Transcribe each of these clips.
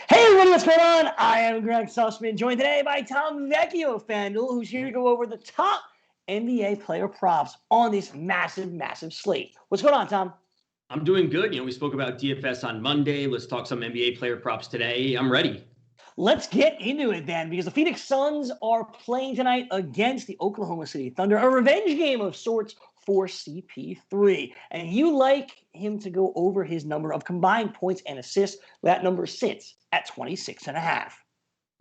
Hey everybody, what's going on? I am Gregg Sussman, joined today by Tom Vecchio of FanDuel, who's here to go over the top NBA player props on this massive slate. What's going on, Tom? I'm doing good. We spoke about DFS on Monday. Let's talk some NBA player props today. I'm ready. Let's get into it then, because the Phoenix Suns are playing tonight against the Oklahoma City Thunder, a revenge game of sorts for CP3. And you like him to go over his number of combined points and assists. That number sits at 26.5.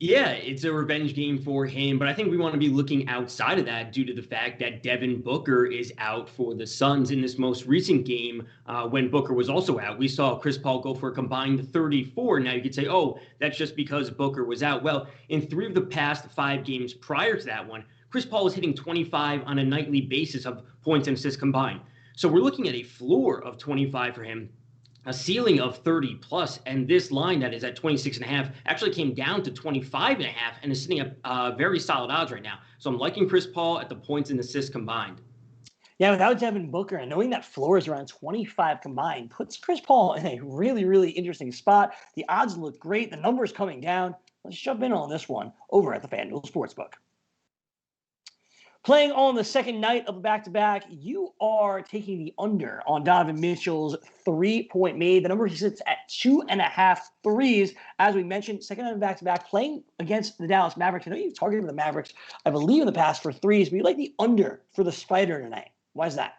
Yeah, it's a revenge game for him, but I think we want to be looking outside of that due to the fact that Devin Booker is out for the Suns in this most recent game. When Booker was also out, we saw Chris Paul go for a combined 34. Now you could say, oh, that's just because Booker was out. Well, in 3 of the past 5 games prior to that one, Chris Paul was hitting 25 on a nightly basis of points and assists combined. So we're looking at a floor of 25 for him, a ceiling of 30 plus, and this line that is at 26.5 actually came down to 25.5 and is sitting at very solid odds right now. So I'm liking Chris Paul at the points and assists combined. Yeah, without Devin Booker and knowing that floor is around 25 combined puts Chris Paul in a really interesting spot. The odds look great. The numbers coming down. Let's jump in on this one over at the FanDuel Sportsbook. Playing on the second night of a back-to-back, you are taking the under on Donovan Mitchell's 3-point made. The number sits at 2.5 threes. As we mentioned, second night of back-to-back, playing against the Dallas Mavericks. I know you've targeted the Mavericks, I believe, in the past for threes, but you like the under for the Spider tonight. Why is that?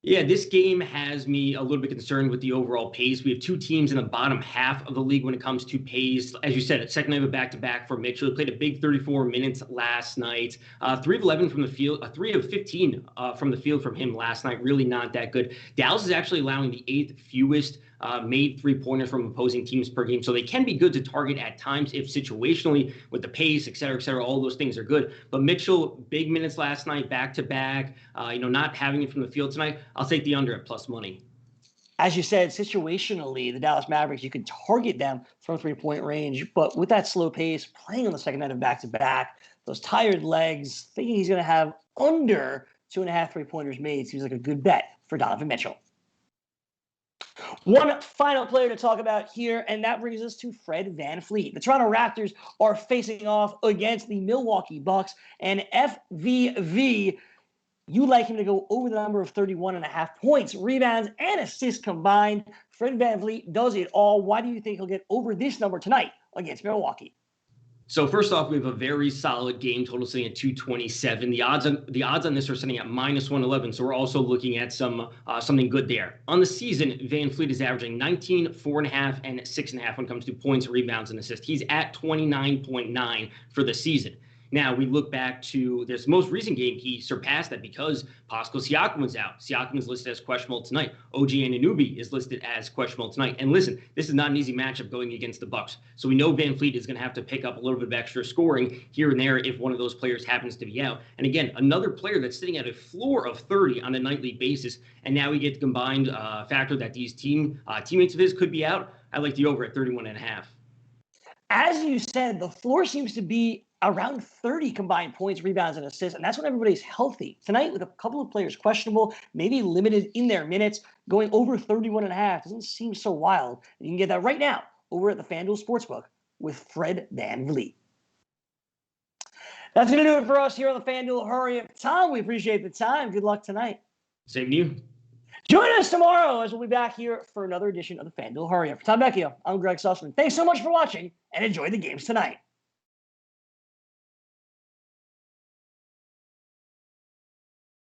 Yeah, this game has me a little bit concerned with the overall pace. We have 2 teams in the bottom half of the league when it comes to pace. As you said, second night of a back-to-back for Mitchell. He played a big 34 minutes last night. 3 of 11 from the field, 3 of 15 from the field from him last night. Really not that good. Dallas is actually allowing the 8th fewest made 3-pointers from opposing teams per game. So they can be good to target at times if situationally with the pace, et cetera, all those things are good. But Mitchell, big minutes last night, back-to-back, not having it from the field tonight. I'll take the under at plus money. As you said, situationally, the Dallas Mavericks, you can target them from 3-point range. But with that slow pace, playing on the second night of back-to-back, those tired legs, thinking he's going to have under 2.5 3-pointers made seems like a good bet for Donovan Mitchell. One final player to talk about here, and that brings us to Fred VanVleet. The Toronto Raptors are facing off against the Milwaukee Bucks, and FVV, you like him to go over the number of 31.5 points, rebounds, and assists combined. Fred VanVleet does it all. Why do you think he'll get over this number tonight against Milwaukee? So first off, we have a very solid game total sitting at 227. The odds on this are sitting at -111. So we're also looking at something good there. On the season, VanVleet is averaging 19, 4.5, and 6.5 when it comes to points, rebounds, and assists. He's at 29.9 for the season. Now, we look back to this most recent game, he surpassed that because Pascal Siakam was out. Siakam is listed as questionable tonight. OG Anunoby is listed as questionable tonight. And listen, this is not an easy matchup going against the Bucks. So we know VanVleet is going to have to pick up a little bit of extra scoring here and there if one of those players happens to be out. And again, another player that's sitting at a floor of 30 on a nightly basis. And now we get the combined factor that these teammates of his could be out. I like the over at 31.5. As you said, the floor seems to be around 30 combined points, rebounds, and assists, and that's when everybody's healthy. Tonight, with a couple of players questionable, maybe limited in their minutes, going over 31.5 doesn't seem so wild. And you can get that right now over at the FanDuel Sportsbook with Fred VanVleet. That's going to do it for us here on the FanDuel Hurry Up. Tom, we appreciate the time. Good luck tonight. Same to you. Join us tomorrow as we'll be back here for another edition of the FanDuel Hurry Up. For Tom Vecchio, I'm Gregg Sussman. Thanks so much for watching and enjoy the games tonight.